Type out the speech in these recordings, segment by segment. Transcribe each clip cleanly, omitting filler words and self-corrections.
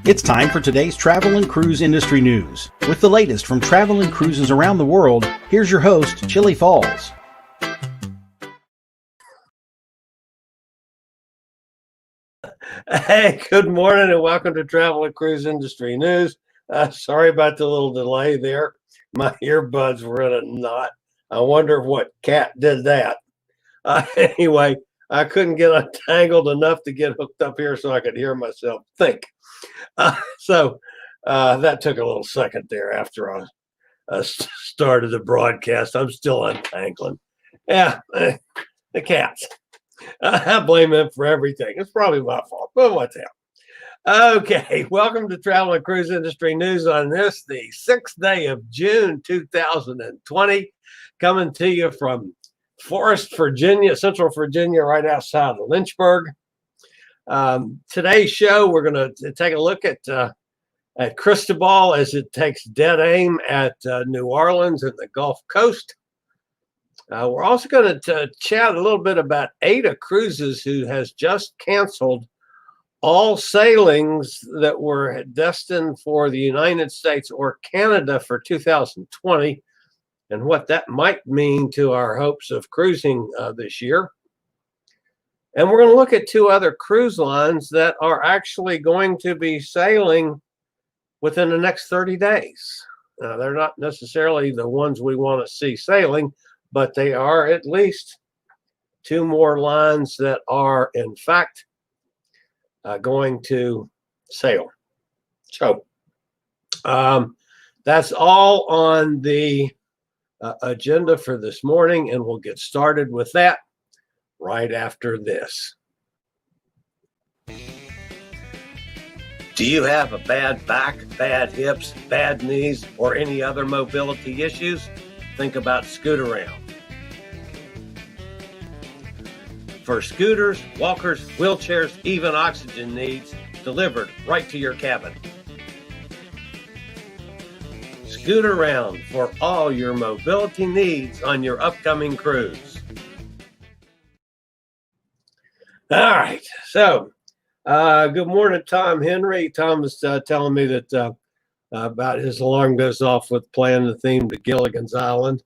It's time for today's travel and cruise industry news. With the latest from travel and cruises around the world, here's your host, Chillie Falls. Hey, good morning and welcome to Travel and Cruise Industry News. Sorry about the little delay there. My earbuds were in a knot. I wonder what cat did that. Anyway, I couldn't get untangled enough to get hooked up here so I could hear myself think. So that took a little second there after I started the broadcast. I'm still untangling. Yeah, the cats. I blame them for everything. It's probably my fault, but what's hell? Okay, welcome to Travel and Cruise Industry News on this, the 6th day of June, 2020, coming to you from Forest, Virginia, Central Virginia, right outside of Lynchburg. Today's show, we're going to take a look at Cristobal as it takes dead aim at New Orleans and the Gulf Coast. We're also going to chat a little bit about Aida Cruises, who has just canceled all sailings that were destined for the United States or Canada for 2020 and what that might mean to our hopes of cruising this year. And we're going to look at two other cruise lines that are actually going to be sailing within the next 30 days. They're not necessarily the ones we want to see sailing, but they are at least two more lines that are, in fact, going to sail. So that's all on the agenda for this morning, and we'll get started with that right after this. Do you have a bad back, bad hips, bad knees, or any other mobility issues? Think about Scootaround. For scooters, walkers, wheelchairs, even oxygen needs, delivered right to your cabin. Scootaround for all your mobility needs on your upcoming cruise. All right, so good morning, Tom Henry. Tom was telling me that about his alarm goes off with playing the theme to Gilligan's Island.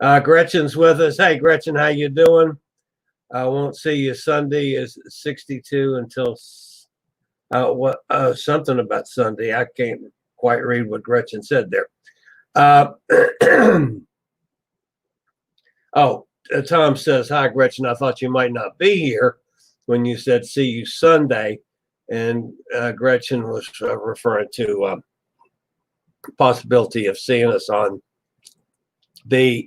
Gretchen's with us. Hey, Gretchen, how you doing? I won't see you Sunday. Is 62 until something about Sunday. I can't quite read what Gretchen said there. Tom says, hi, Gretchen. I thought you might not be here when you said see you Sunday. And Gretchen was referring to possibility of seeing us on the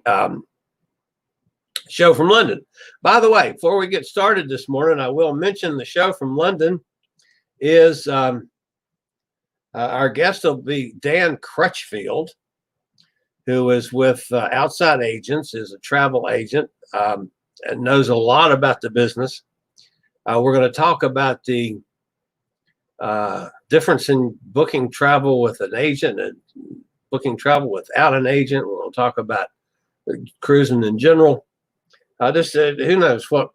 show from London. By the way, before we get started this morning, I will mention the show from London is our guest will be Dan Crutchfield, who is with Outside Agents, is a travel agent and knows a lot about the business. We're going to talk about the difference in booking travel with an agent and booking travel without an agent. We'll talk about cruising in general. Who knows what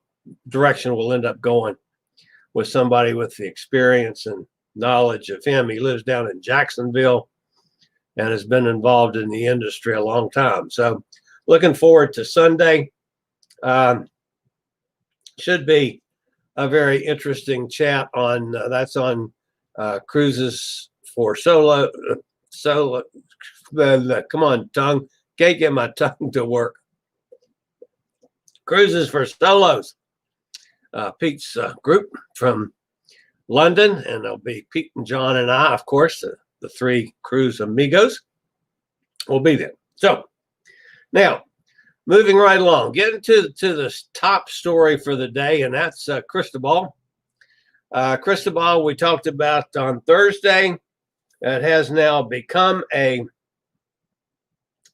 direction we'll end up going with somebody with the experience and knowledge of him. He lives down in Jacksonville and has been involved in the industry a long time. So looking forward to Sunday. Should be a very interesting chat on that's on cruises for solo. Come on, tongue. Can't get my tongue to work. Cruises for solos. Pete's group from London, and there'll be Pete and John and I, of course, the three cruise amigos will be there. So now, moving right along, getting to the top story for the day, and that's Cristobal. Cristobal, we talked about on Thursday. It has now become a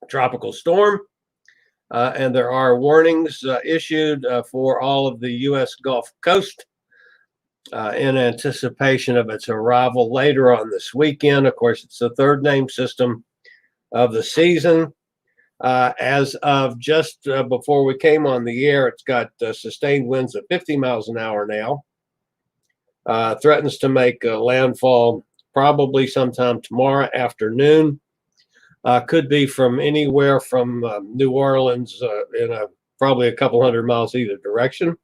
tropical storm, and there are warnings issued for all of the U.S. Gulf Coast in anticipation of its arrival later on this weekend. Of course, it's the third named system of the season. As of just before we came on the air, it's got sustained winds of 50 miles an hour now. threatens to make landfall probably sometime tomorrow afternoon. Could be from anywhere from New Orleans in probably a couple hundred miles either direction.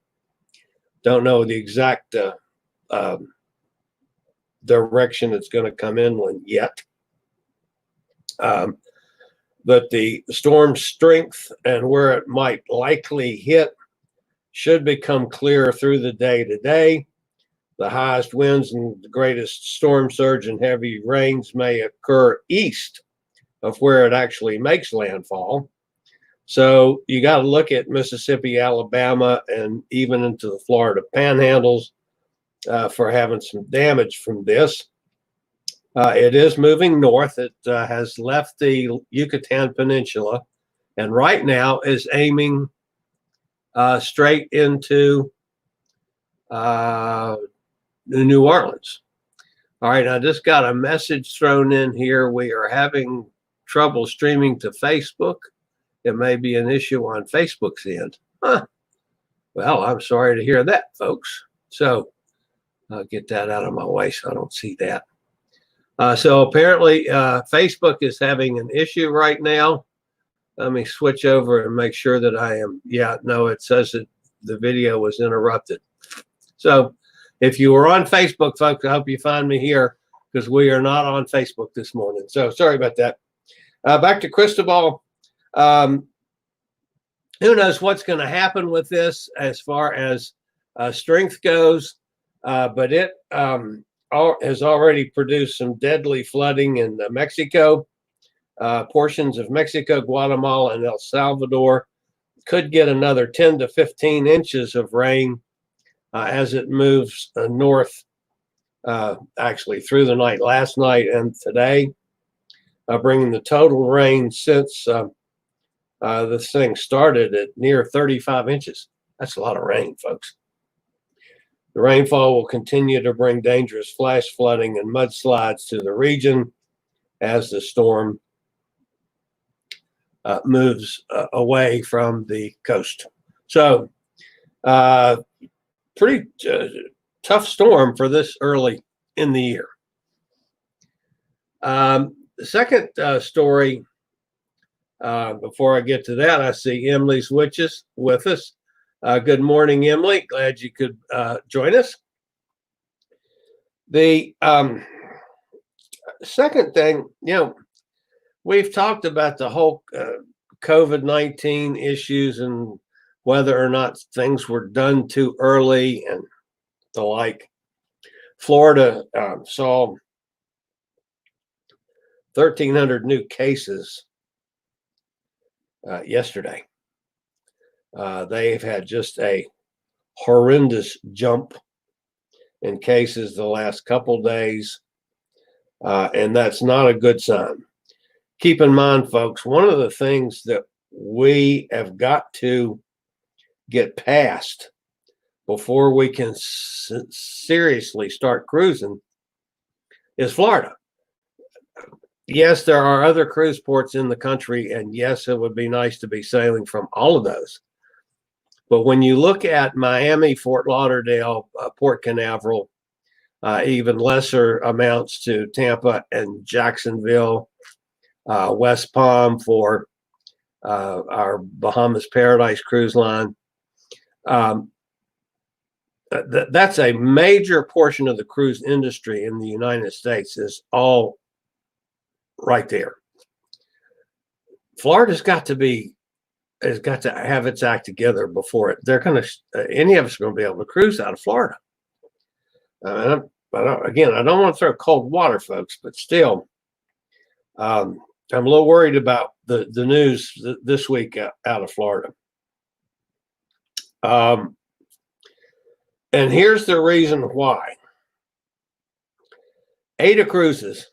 Don't know the exact direction it's going to come inland yet. But the storm strength and where it might likely hit should become clearer through the day today. The highest winds and the greatest storm surge and heavy rains may occur east of where it actually makes landfall. So you got to look at Mississippi, Alabama, and even into the Florida panhandles for having some damage from this. It is moving north. It has left the Yucatan Peninsula and right now is aiming straight into New Orleans. All right, I just got a message thrown in here. We are having trouble streaming to Facebook. It may be an issue on Facebook's end. Huh. Well, I'm sorry to hear that, folks. So I'll get that out of my way so I don't see that. So apparently Facebook is having an issue right now. Let me switch over and make sure that I am. Yeah, no, it says that the video was interrupted. So if you were on Facebook, folks, I hope you find me here because we are not on Facebook this morning. So sorry about that. Back to Cristobal. Who knows what's going to happen with this as far as strength goes, but it has already produced some deadly flooding in Mexico. Portions of Mexico, Guatemala, and El Salvador could get another 10 to 15 inches of rain as it moves north, actually through the night last night and today, bringing the total rain since this thing started at near 35 inches. That's a lot of rain, folks. The rainfall will continue to bring dangerous flash flooding and mudslides to the region as the storm moves away from the coast. So, pretty tough storm for this early in the year. The second story, before I get to that, I see Emily's with us. Good morning, Emily. Glad you could join us. The second thing, we've talked about the whole COVID-19 issues and whether or not things were done too early and the like. Florida saw 1,300 new cases yesterday. They've had just a horrendous jump in cases the last couple days, and that's not a good sign. Keep in mind, folks, one of the things that we have got to get past before we can seriously start cruising is Florida. Yes, there are other cruise ports in the country, and yes, it would be nice to be sailing from all of those. But when you look at Miami, Fort Lauderdale, Port Canaveral, even lesser amounts to Tampa and Jacksonville, West Palm for our Bahamas Paradise cruise line, that's a major portion of the cruise industry in the United States is all right there. Florida's got to have its act together before any of us are going to be able to cruise out of Florida. But again, I don't want to throw cold water, folks, but still, I'm a little worried about the news this week out of Florida. And here's the reason why. Aida Cruises,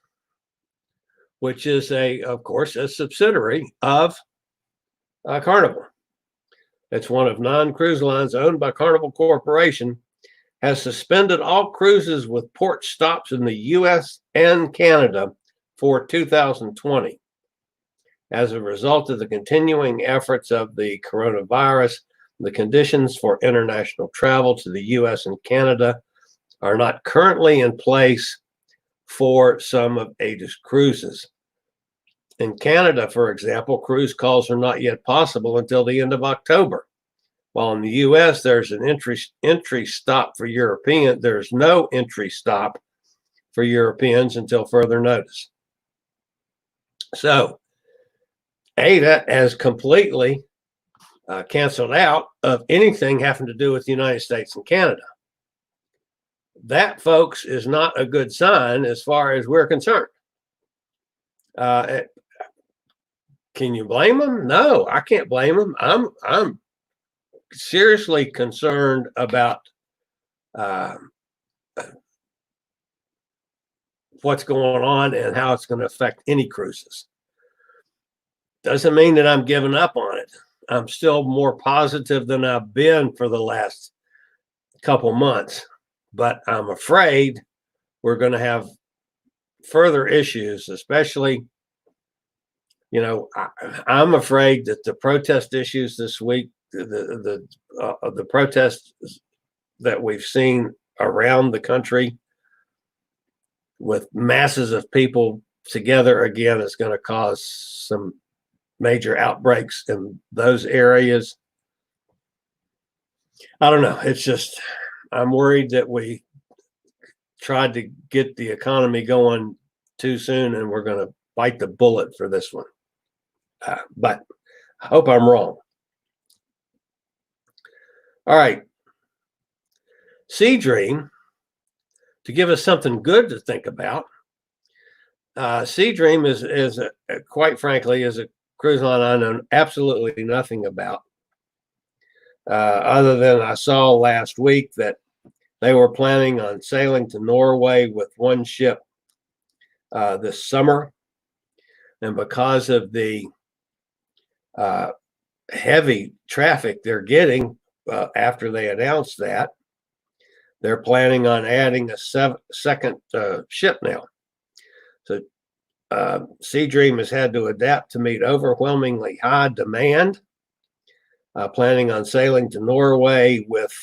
which is of course, a subsidiary of Carnival. It's one of 9 cruise lines owned by Carnival Corporation, has suspended all cruises with port stops in the U.S. and Canada for 2020. As a result of the continuing efforts of the coronavirus, the conditions for international travel to the U.S. and Canada are not currently in place for some of Aida's cruises. In Canada, for example, cruise calls are not yet possible until the end of October. While in the U.S., there's an entry stop for European. There's no entry stop for Europeans until further notice. So Aida has completely canceled out of anything having to do with the United States and Canada. That, folks, is not a good sign as far as we're concerned. Can you blame them? No, I can't blame them. I'm seriously concerned about what's going on and how it's going to affect any cruises. Doesn't mean that I'm giving up on it. I'm still more positive than I've been for the last couple months, but I'm afraid we're going to have further issues, especially, I'm afraid that the protest issues this week, the protests that we've seen around the country with masses of people together again is going to cause some major outbreaks in those areas. I don't know. It's just, I'm worried that we tried to get the economy going too soon and we're going to bite the bullet for this one. But I hope I'm wrong. All right. Sea Dream, to give us something good to think about. Sea Dream is quite frankly, is a cruise line I know absolutely nothing about. Other than I saw last week that they were planning on sailing to Norway with one ship this summer. And because of the heavy traffic they're getting after they announced that, they're planning on adding a second ship now. So Sea Dream has had to adapt to meet overwhelmingly high demand, planning on sailing to Norway with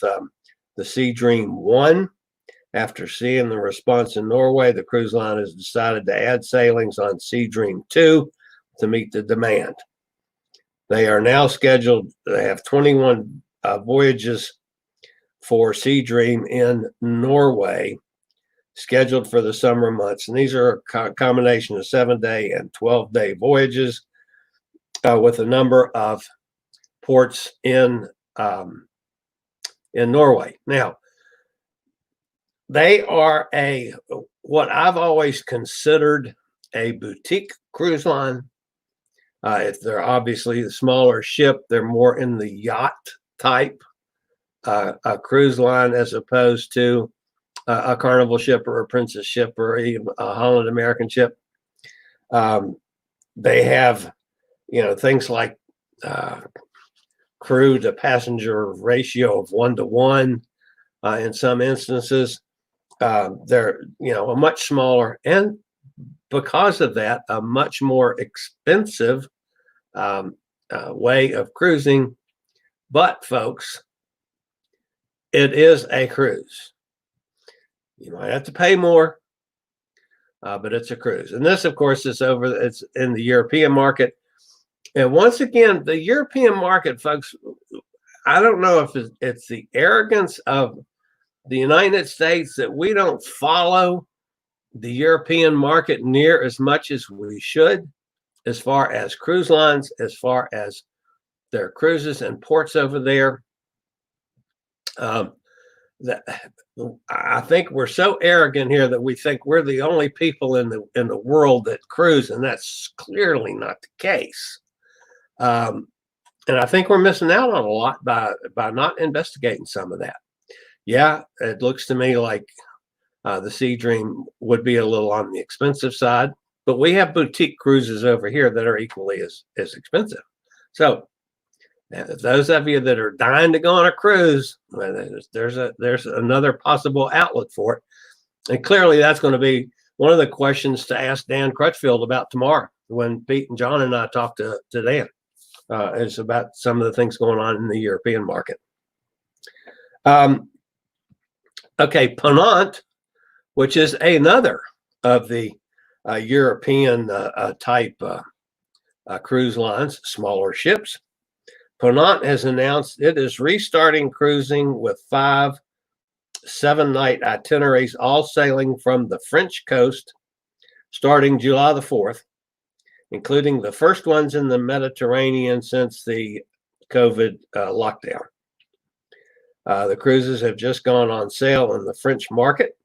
the Sea Dream 1. After seeing the response in Norway, the cruise line has decided to add sailings on Sea Dream 2 to meet the demand. They are now scheduled, they have 21 voyages for Sea Dream in Norway scheduled for the summer months. And these are a combination of 7-day and 12-day voyages with a number of ports in Norway. Now, they are what I've always considered a boutique cruise line. If they're obviously the smaller ship, they're more in the yacht type a cruise line as opposed to a Carnival ship or a Princess ship or even a Holland American ship. They have, things like crew to passenger ratio of 1-to-1 in some instances. They're, a much smaller, and because of that, a much more expensive way of cruising. But folks, it is a cruise. You might have to pay more, but it's a cruise. And this, of course, it's in the European market. And once again, the European market, folks, I don't know if it's the arrogance of the United States that we don't follow the European market near as much as we should, as far as cruise lines, as far as their cruises and ports over there. I think we're so arrogant here that we think we're the only people in the world that cruise, and that's clearly not the case. And I think we're missing out on a lot by not investigating some of that. Yeah, it looks to me like the Sea Dream would be a little on the expensive side, but we have boutique cruises over here that are equally as expensive. So those of you that are dying to go on a cruise, there's another possible outlet for it. And clearly that's going to be one of the questions to ask Dan Crutchfield about tomorrow when Pete and John and I talk to Dan. Is about some of the things going on in the European market. Okay, Ponant, which is another of the European type cruise lines, smaller ships. Ponant has announced it is restarting cruising with 5 7-night itineraries, all sailing from the French coast starting July the 4th, including the first ones in the Mediterranean since the COVID lockdown. The cruises have just gone on sale in the French market,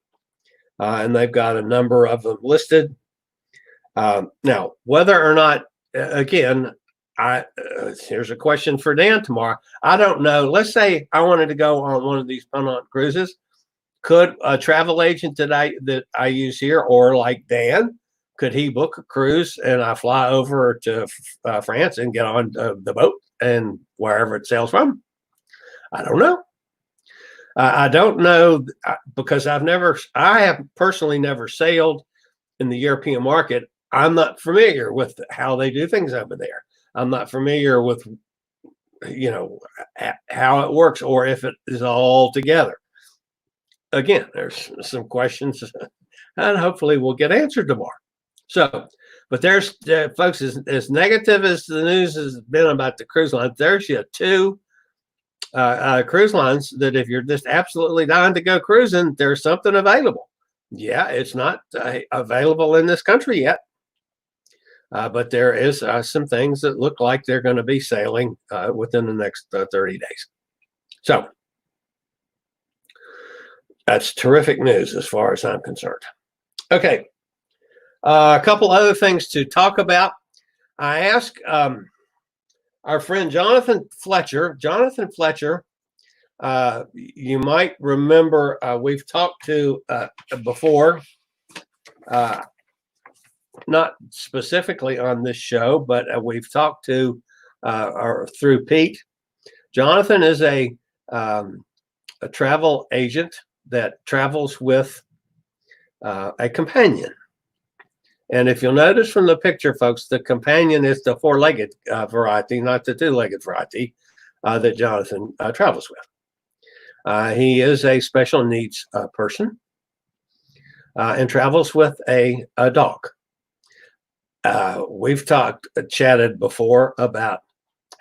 and they've got a number of them listed. Now, whether or not, again, here's a question for Dan tomorrow. I don't know. Let's say I wanted to go on one of these Ponant cruises. Could a travel agent that I use here, or like Dan, could he book a cruise and I fly over to France and get on the boat and wherever it sails from? I don't know. I don't know because I have personally never sailed in the European market. I'm not familiar with how they do things over there. I'm not familiar with, how it works or if it is all together. Again, there's some questions and hopefully we'll get answered tomorrow. So, but there's, folks, as negative as the news has been about the cruise lines, there's your 2 cruise lines that if you're just absolutely dying to go cruising, there's something available. Yeah, it's not available in this country yet. But there is some things that look like they're going to be sailing within the next 30 days. So that's terrific news as far as I'm concerned. Okay, a couple other things to talk about. I asked our friend Jonathan Fletcher. Jonathan Fletcher, you might remember we've talked to before. Not specifically on this show, but we've talked to or through Pete. Jonathan is a travel agent that travels with a companion. And if you'll notice from the picture, folks, the companion is the 4-legged variety, not the 2-legged variety that Jonathan travels with. He is a special needs person and travels with a dog. We've chatted before about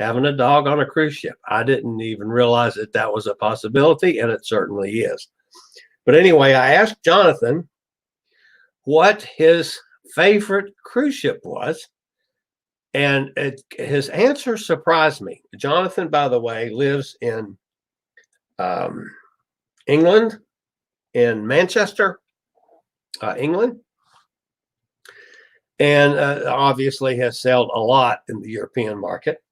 having a dog on a cruise ship. I didn't even realize that was a possibility, and it certainly is. But anyway, I asked Jonathan what his favorite cruise ship was, and his answer surprised me. Jonathan, by the way, lives in England, in Manchester, England. And obviously has sailed a lot in the European market.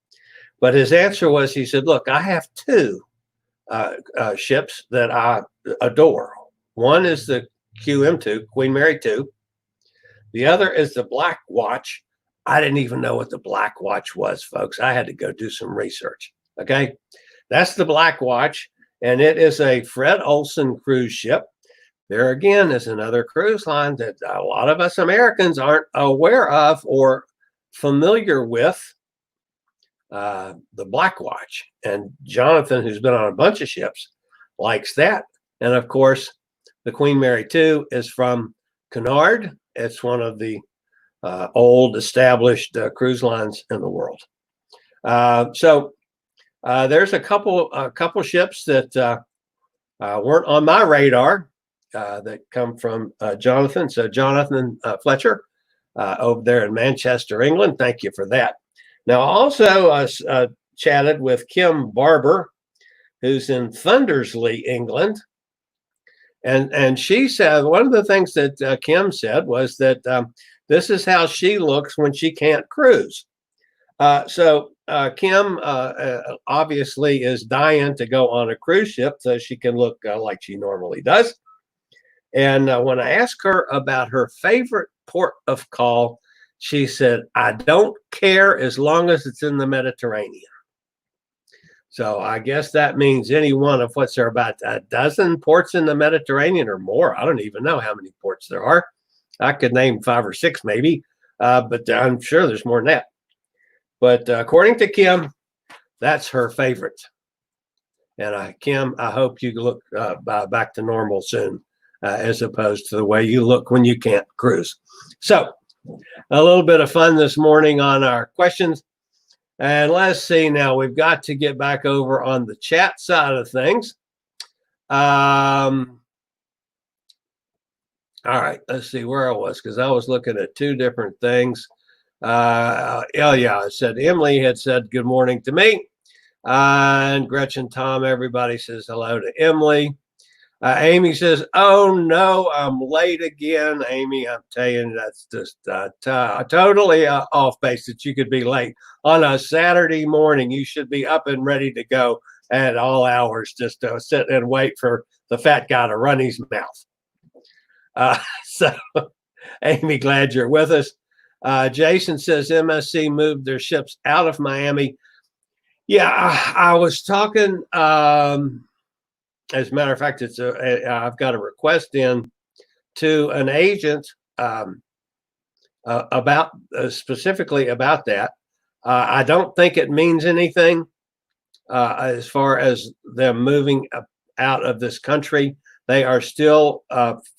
But his answer was, he said, look, I have 2 ships that I adore. One is the QM2, Queen Mary 2. The other is the Black Watch. I didn't even know what the Black Watch was, folks. I had to go do some research. Okay. That's the Black Watch. And it is a Fred Olsen cruise ship. There again is another cruise line that a lot of us Americans aren't aware of or familiar with, the Black Watch. And Jonathan, who's been on a bunch of ships, likes that. And of course, the Queen Mary 2 is from Cunard. It's one of the old established cruise lines in the world. So there's a couple ships that weren't on my radar. That come from Jonathan. So Jonathan Fletcher over there in Manchester, England. Thank you for that. Now, also chatted with Kim Barber, who's in Thundersley, England. And she said, one of the things that Kim said was that this is how she looks when she can't cruise. So Kim obviously is dying to go on a cruise ship so she can look like she normally does. And when I asked her about her favorite port of call, she said, I don't care as long as it's in the Mediterranean. So I guess that means any one of what's there, about a dozen ports in the Mediterranean or more. I don't even know how many ports there are. I could name 5 or 6 maybe, but I'm sure there's more than that. But according to Kim, that's her favorite. And Kim, I hope you look back to normal soon, as opposed to the way you look when you can't cruise. So a little bit of fun this morning on our questions. And let's see now, we've got to get back over on the chat side of things. All right, let's see where I was, because I was looking at two different things. It said Emily had said good morning to me. And Gretchen, Tom, everybody says hello to Emily. Amy says, oh no, I'm late again. Amy, I'm telling you, that's just totally off base that you could be late on a Saturday morning. You should be up and ready to go at all hours, just to sit and wait for the fat guy to run his mouth. So, Amy, glad you're with us. Jason says MSC moved their ships out of Miami. Yeah, I was talking. As a matter of fact, I've got a request in to an agent about specifically about that. I don't think it means anything as far as them moving out of this country. They are still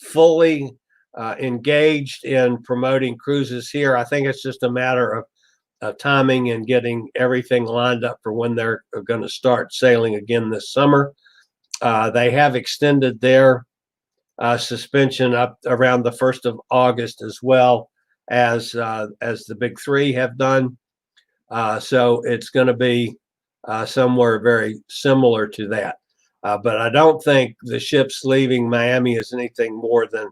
fully engaged in promoting cruises here. I think it's just a matter of timing and getting everything lined up for when they're going to start sailing again this summer. They have extended their suspension up around the 1st of August, as well as the big three have done. So it's going to be somewhere very similar to that. But I don't think the ships leaving Miami is anything more than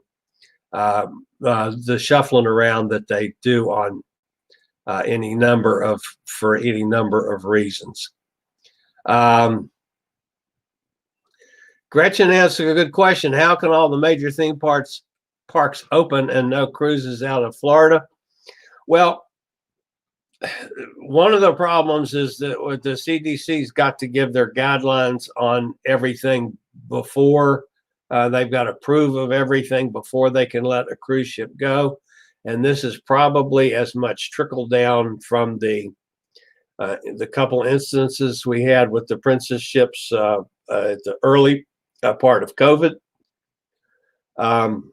the shuffling around that they do on for any number of reasons. Gretchen asks a good question. How can all the major theme parks open and no cruises out of Florida? Well, one of the problems is that the CDC's got to give their guidelines on everything before they've got to approve of everything before they can let a cruise ship go. And this is probably as much trickle down from the couple instances we had with the Princess ships at the early part of COVID, and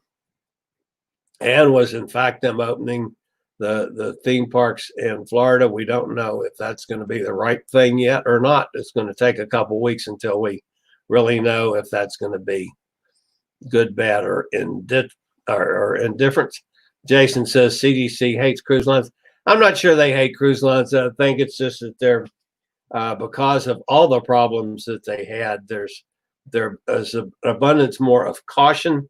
was in fact them opening the theme parks in Florida. We don't know if that's going to be the right thing yet or not. It's going to take a couple weeks until we really know if that's going to be good, bad, or indifference. Jason says CDC hates cruise lines. I'm not sure they hate cruise lines. I think it's just that they're because of all the problems that they had, there's an abundance more of caution.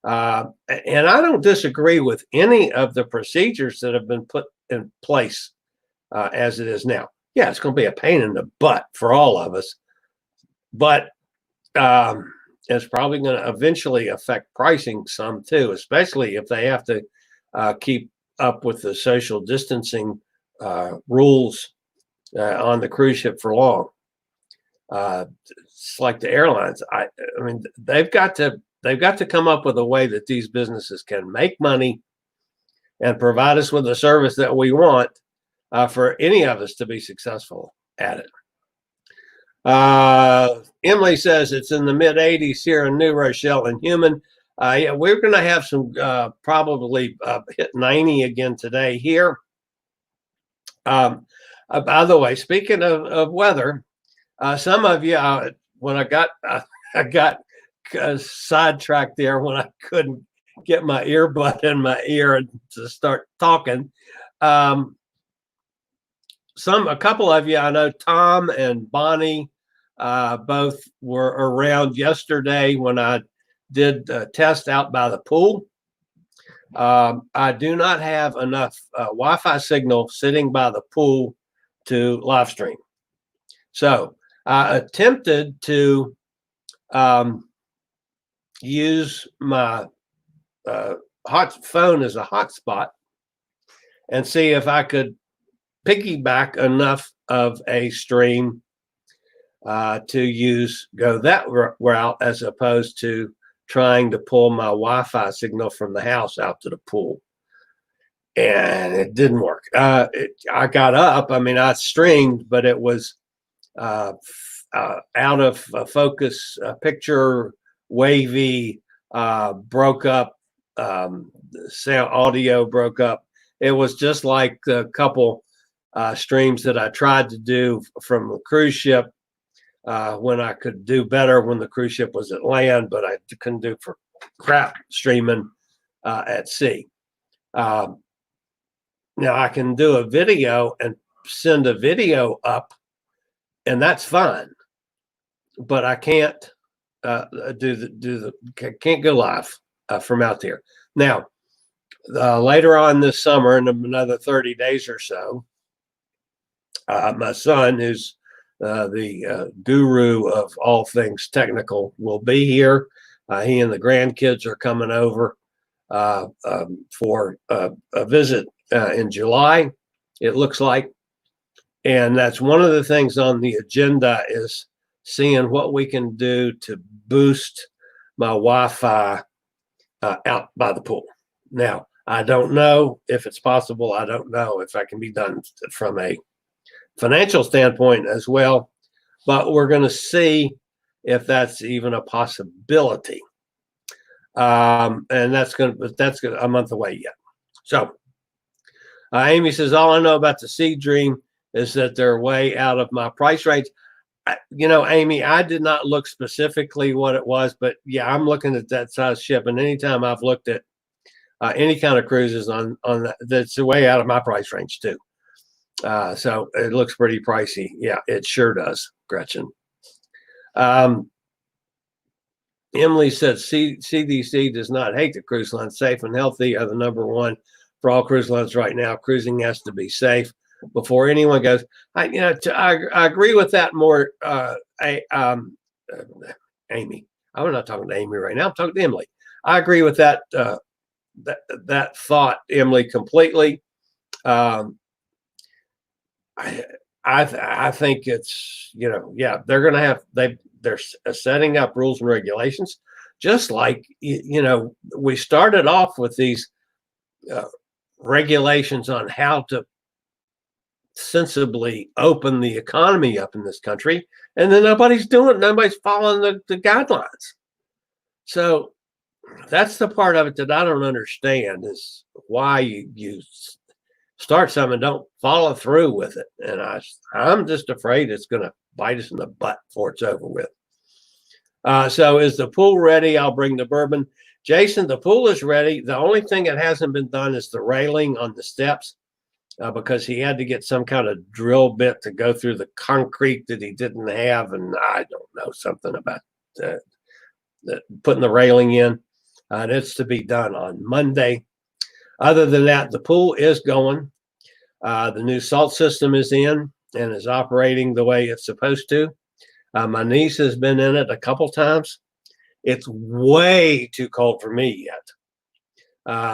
And I don't disagree with any of the procedures that have been put in place as it is now. Yeah, it's going to be a pain in the butt for all of us, but it's probably going to eventually affect pricing some too, especially if they have to keep up with the social distancing rules on the cruise ship for long. It's like the airlines. I mean, they've got to come up with a way that these businesses can make money and provide us with a service that we want for any of us to be successful at it. Emily says it's in the mid 80s here in New Rochelle and Human. Yeah, we're going to have some probably hit 90 again today here. By the way, speaking of weather, some of you, when I got sidetracked there when I couldn't get my earbud in my ear to start talking. A couple of you, I know Tom and Bonnie, both were around yesterday when I did a test out by the pool. I do not have enough Wi-Fi signal sitting by the pool to live stream. So I attempted to use my phone as a hotspot and see if I could piggyback enough of a stream to go that route, as opposed to trying to pull my Wi-Fi signal from the house out to the pool. And it didn't work. I got up. I mean, I streamed, but it was out of focus picture, wavy, broke up, sound audio broke up. It was just like a couple streams that I tried to do from the cruise ship when I could do better when the cruise ship was at land, but I couldn't do for crap streaming at sea. Now I can do a video and send a video up, and that's fine, but I can't can't go live from out there. Now, later on this summer, in another 30 days or so, my son, who's the guru of all things technical, will be here. He and the grandkids are coming over for a visit in July, it looks like. And that's one of the things on the agenda, is seeing what we can do to boost my Wi-Fi out by the pool. Now, I don't know if it's possible. I don't know if that can be done from a financial standpoint as well, but we're going to see if that's even a possibility. And that's a month away yet. So Amy says, all I know about the Sea Dream is that they're way out of my price range. Amy, I did not look specifically what it was, but yeah, I'm looking at that size ship, and anytime I've looked at any kind of cruises on that's way out of my price range too. So it looks pretty pricey. Yeah, it sure does, Gretchen. Emily said CDC does not hate the cruise line. Safe and healthy are the number one for all cruise lines right now. Cruising has to be safe before anyone goes. I agree with that more. Amy, I'm not talking to Amy right now. I'm talking to Emily. I agree with that that thought, Emily, completely. I think it's, yeah, they're going to have, they're setting up rules and regulations, just like, we started off with these regulations on how to sensibly open the economy up in this country, and then nobody's doing it. Nobody's following the guidelines. So that's the part of it that I don't understand, is why you start something and don't follow through with it. And I'm just afraid it's going to bite us in the butt before it's over with. So is the pool ready? I'll bring the bourbon. Jason, the pool is ready. The only thing that hasn't been done is the railing on the steps, because he had to get some kind of drill bit to go through the concrete that he didn't have. And I don't know, something about putting the railing in. And it's to be done on Monday. Other than that, the pool is going. The new salt system is in and is operating the way it's supposed to. My niece has been in it a couple times. It's way too cold for me yet.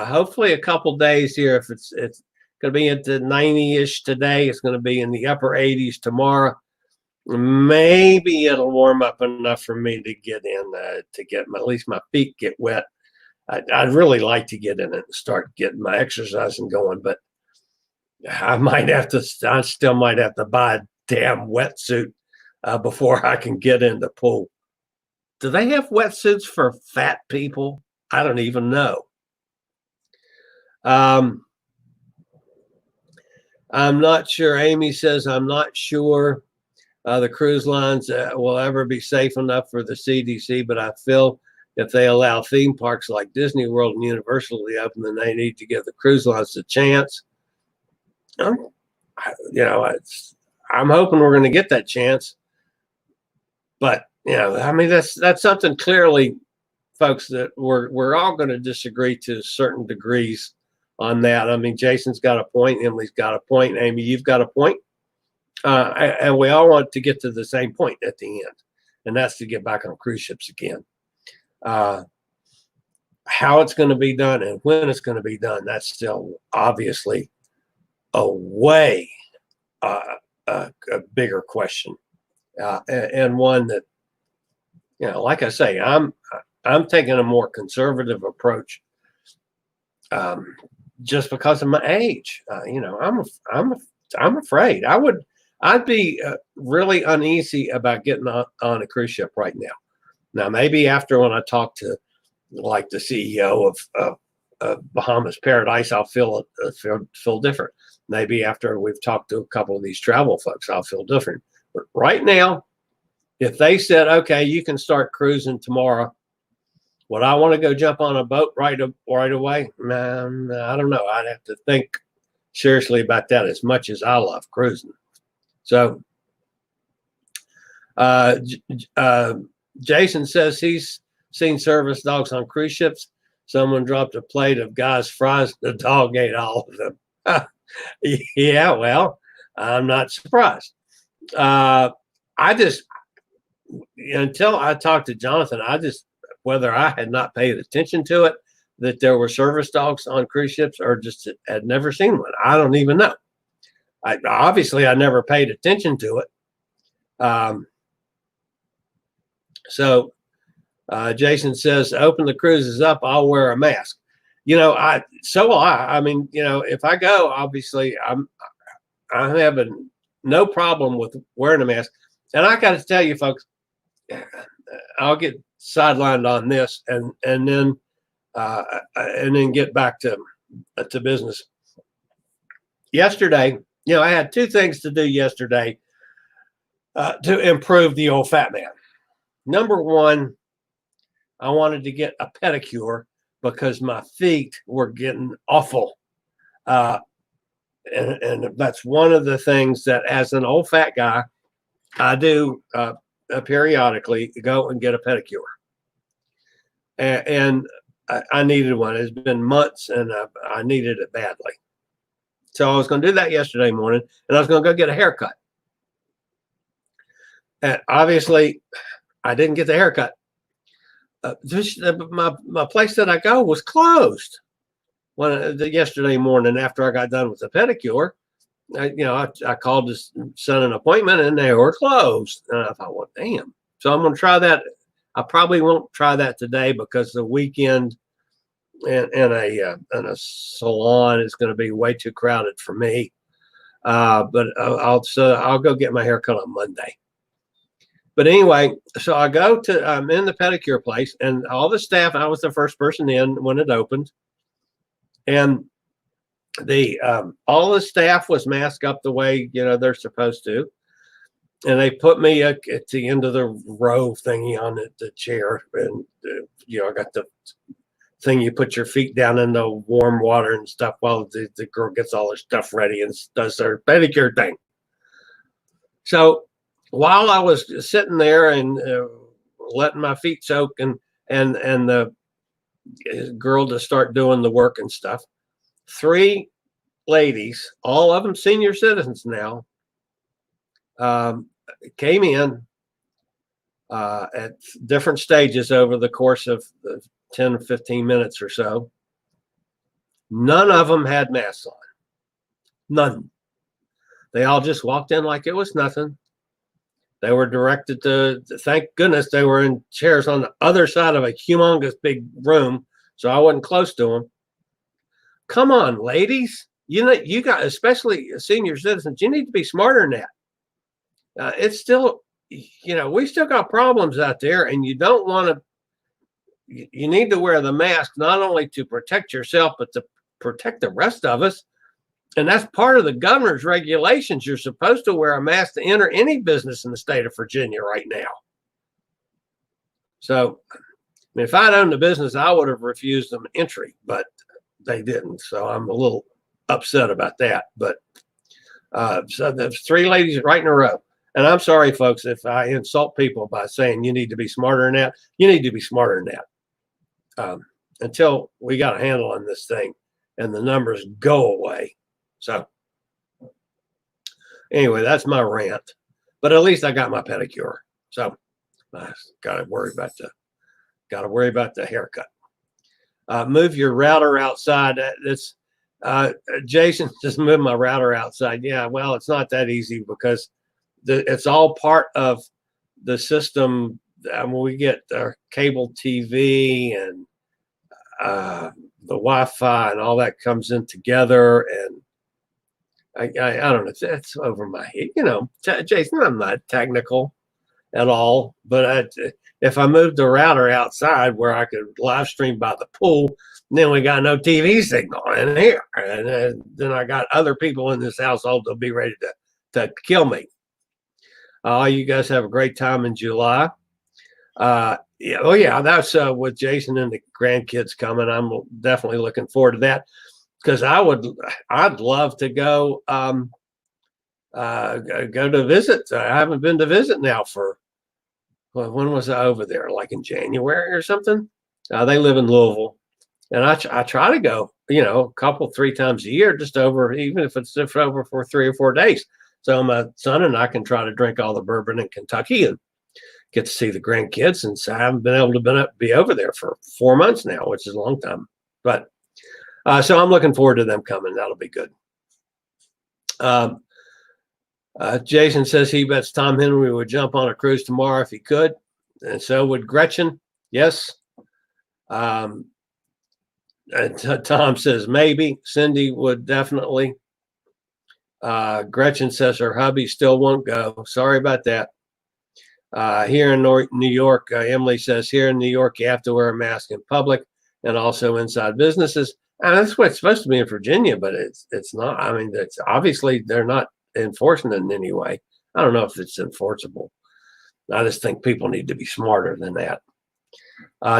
Hopefully a couple days here. If it's going to be at the 90-ish today, it's going to be in the upper 80s tomorrow. Maybe it'll warm up enough for me to get in, to get at least my feet get wet. I'd really like to get in it and start getting my exercising going, but I still might have to buy a damn wetsuit before I can get in the pool. Do they have wetsuits for fat people? I don't even know. I'm not sure. Amy says, I'm not sure the cruise lines will ever be safe enough for the CDC, but I feel if they allow theme parks like Disney World and Universal to open, then they need to give the cruise lines a chance. I'm hoping we're going to get that chance. But, that's something clearly, folks, that we're all going to disagree to certain degrees on that. I mean, Jason's got a point. Emily's got a point. Amy, you've got a point. And we all want to get to the same point at the end, and that's to get back on cruise ships again. How it's going to be done and when it's going to be done, that's still obviously a way a bigger question, and one that, like I say, I'm taking a more conservative approach, just because of my age. I'm afraid. I I'd be really uneasy about getting on a cruise ship right now. Now, maybe after when I talk to like the CEO of Bahamas Paradise, I'll feel different. Maybe after we've talked to a couple of these travel folks, I'll feel different. But right now, if they said, okay, you can start cruising tomorrow, would I want to go jump on a boat right away? I don't know. I'd have to think seriously about that, as much as I love cruising. So Jason says he's seen service dogs on cruise ships. Someone dropped a plate of Guy's fries. The dog ate all of them. Yeah, well, I'm not surprised. I just, until I talked to Jonathan, whether I had not paid attention to it, that there were service dogs on cruise ships, or just had never seen one. I don't even know. Obviously, I never paid attention to it. So Jason says, open the cruises up, I'll wear a mask. So will I. I mean, if I go, obviously I'm having no problem with wearing a mask. And I got to tell you, folks, I'll get sidelined on this and then get back to business. Yesterday, I had two things to do yesterday to improve the old fat man. Number one, I wanted to get a pedicure because my feet were getting awful. And that's one of the things that, as an old fat guy, I do periodically go and get a pedicure. And I needed one. It's been months, and I needed it badly. So I was going to do that yesterday morning, and I was going to go get a haircut. And obviously, I didn't get the haircut. My place that I go was closed yesterday morning after I got done with the pedicure. I called to set an appointment, and they were closed. And I thought, well, damn. So I'm going to try that. I probably won't try that today because the weekend in a salon is going to be way too crowded for me. But I'll go get my haircut on Monday. But anyway, so I'm in the pedicure place, and all the staff, I was the first person in when it opened. And all the staff was masked up the way, they're supposed to. And they put me at the end of the row thingy on the chair. And, I got the thing you put your feet down in the warm water and stuff while the girl gets all her stuff ready and does her pedicure thing. So while I was sitting there and letting my feet soak and the girl to start doing the work and stuff, 3 ladies, all of them senior citizens now, came in at different stages over the course of 10 or 15 minutes or so. None of them had masks on. None. They all just walked in like it was nothing. They were directed to, thank goodness they were in chairs on the other side of a humongous big room, so I wasn't close to them. Come on, ladies. You got, especially senior citizens, you need to be smarter than that. It's still, we still got problems out there, and you don't want to, you need to wear the mask not only to protect yourself, but to protect the rest of us. And that's part of the governor's regulations. You're supposed to wear a mask to enter any business in the state of Virginia right now. So if I'd owned the business, I would have refused them entry, but they didn't. So I'm a little upset about that. But so there's 3 ladies right in a row. And I'm sorry, folks, if I insult people by saying you need to be smarter than that. You need to be smarter than that until we got a handle on this thing and the numbers go away. So anyway, that's my rant. But at least I got my pedicure. So I got to worry about the haircut. Move your router outside. Jason just moved my router outside. Yeah, well, it's not that easy because it's all part of the system. We get our cable TV and the Wi-Fi and all that comes in together, and I don't know. It's over my head. You know, Jason, I'm not technical at all, but if I moved the router outside where I could live stream by the pool, then we got no TV signal in here. And then I got other people in this household that'll be ready to kill me. You guys have a great time in July. Yeah, oh yeah, that's with Jason and the grandkids coming. I'm definitely looking forward to that because I'd love to go to visit. I haven't been to visit now for when was I over there? Like in January or something. They live in Louisville, and I try to go, you know, a 3 times a year, just over, even if it's just over for 3 or 4 days. So my son and I can try to drink all the bourbon in Kentucky and get to see the grandkids. And so I haven't been able to be over there for 4 months now, which is a long time. But so I'm looking forward to them coming. That'll be good. Jason says he bets Tom Henry would jump on a cruise tomorrow if he could. And so would Gretchen. Yes. And Tom says maybe. Cindy would definitely. Gretchen says her hubby still won't go. Sorry about that. Here in New York, Emily says here in New York, you have to wear a mask in public and also inside businesses. And that's what it's supposed to be in Virginia, but it's not. I mean, it's obviously they're not enforcing it in any way. I don't know if it's enforceable. I just think people need to be smarter than that.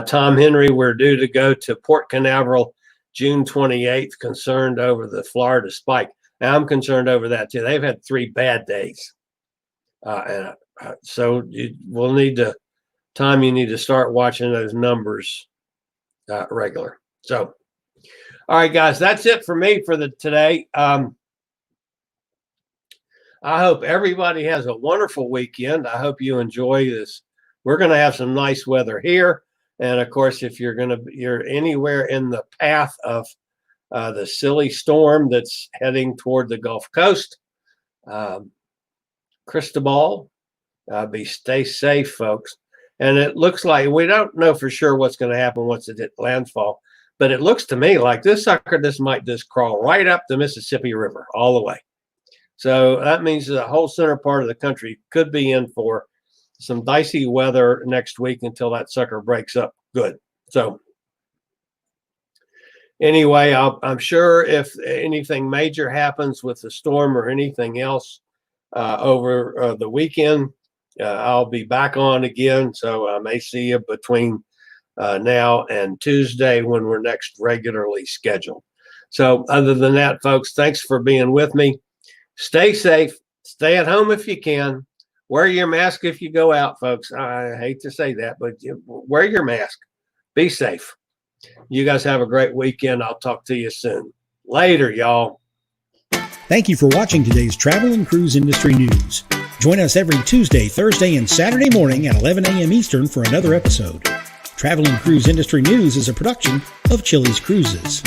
Tom Henry, we're due to go to Port Canaveral June 28th, concerned over the Florida spike. Now, I'm concerned over that too. They've had 3 bad days. So we'll need to, Tom, you need to start watching those numbers regular. So, all right, guys, that's it for me for today. I hope everybody has a wonderful weekend. I hope you enjoy this. We're going to have some nice weather here. And of course, if you're anywhere in the path of the Chillie storm that's heading toward the Gulf Coast, Cristobal, stay safe, folks. And it looks like we don't know for sure what's going to happen once it hit landfall, but it looks to me like this might just crawl right up the Mississippi River all the way. So that means the whole center part of the country could be in for some dicey weather next week until that sucker breaks up good. So anyway, I'm sure if anything major happens with the storm or anything else over the weekend, I'll be back on again. So I may see you between now and Tuesday when we're next regularly scheduled. So other than that, folks, thanks for being with me. Stay safe. Stay at home if you can. Wear your mask if you go out, folks. I hate to say that, but wear your mask. Be safe. You guys have a great weekend. I'll talk to you soon. Later, y'all. Thank you for watching today's Travel and Cruise Industry News. Join us every Tuesday, Thursday, and Saturday morning at 11 a.m. Eastern for another episode. Travel and Cruise Industry News is a production of Chillie's Cruises.